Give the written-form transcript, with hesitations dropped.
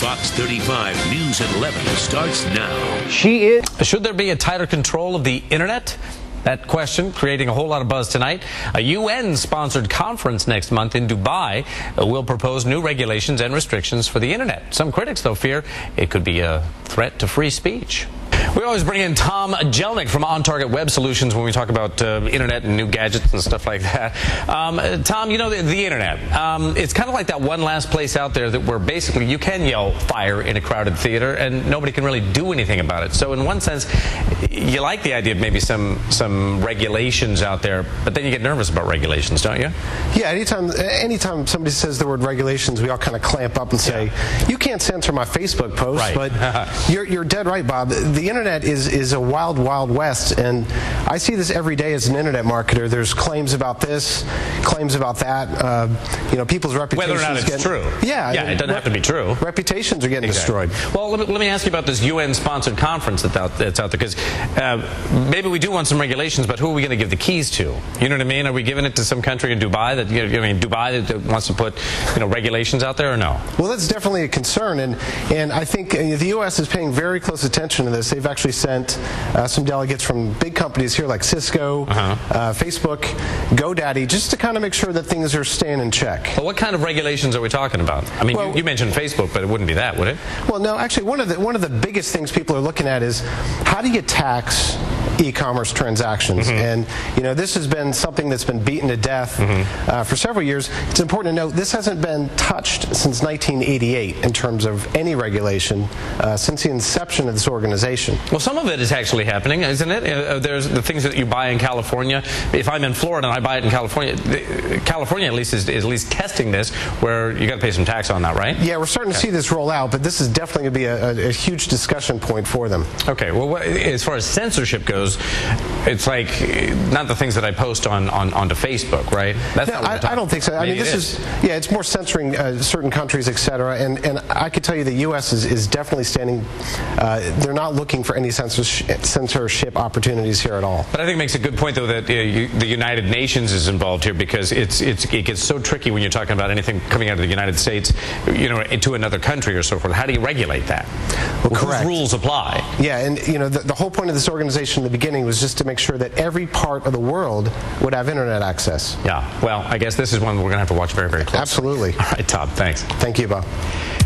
Fox 35 News at 11 starts now. Should there be a tighter control of the internet? That question creating a whole lot of buzz tonight. A UN-sponsored conference next month in Dubai will propose new regulations and restrictions for the internet. Some critics, though, fear it could be a threat to free speech. We always bring in Tom Jelneck from On Target Web Solutions when we talk about internet and new gadgets and stuff like that. Tom, you know the internet. It's kind of like that one last place out there where basically you can yell fire in a crowded theater and nobody can really do anything about it. So in one sense, you like the idea of maybe some regulations out there, but then you get nervous about regulations, don't you? Yeah, anytime somebody says the word regulations, we all kind of clamp up and say, you can't censor my Facebook post, right. But you're dead right, Bob. The internet is a wild, wild west, and I see this every day as an internet marketer. There's claims about this, claims about that. People's reputations. Whether or not it's true. Yeah, it doesn't have to be true. Reputations are getting destroyed. Well, let me ask you about this UN-sponsored conference that's out there, because maybe we do want some regulations, but who are we going to give the keys to? You know what I mean? Are we giving it to some country in Dubai Dubai that wants to put regulations out there, or no? Well, that's definitely a concern, and I think the U.S. is paying very close attention to this. They've actually sent some delegates from big companies here like Cisco, Facebook, GoDaddy, just to kind of make sure that things are staying in check. Well, what kind of regulations are we talking about? I mean, you mentioned Facebook, but it wouldn't be that, would it? Well, no, actually, one of the biggest things people are looking at is how do you tax e-commerce transactions? And this has been something that's been beaten to death for several years. It's important to note this hasn't been touched since 1988 in terms of any regulation since the inception of this organization. Well, some of it is actually happening, isn't it? There's the things that you buy in California. If I'm in Florida and I buy it in California, California at least is at least testing this, where you got to pay some tax on that, right? Yeah, we're starting to see this roll out, but this is definitely going to be a huge discussion point for them. Okay, well, as far as censorship goes, it's like not the things that I post onto Facebook, right? That's not what I don't think so. I mean, it's more censoring certain countries, etc. And I could tell you the U.S. is definitely standing. They're not looking for any censorship opportunities here at all. But I think it makes a good point, though, that the United Nations is involved here, because it gets so tricky when you're talking about anything coming out of the United States, into another country or so forth. How do you regulate that? Well, correct. Whose rules apply? Yeah, and the whole point of this organization in the beginning was just to make sure that every part of the world would have internet access. Yeah. Well, I guess this is one we're going to have to watch very, very closely. Absolutely. All right, Tom. Thanks. Thank you, Bob.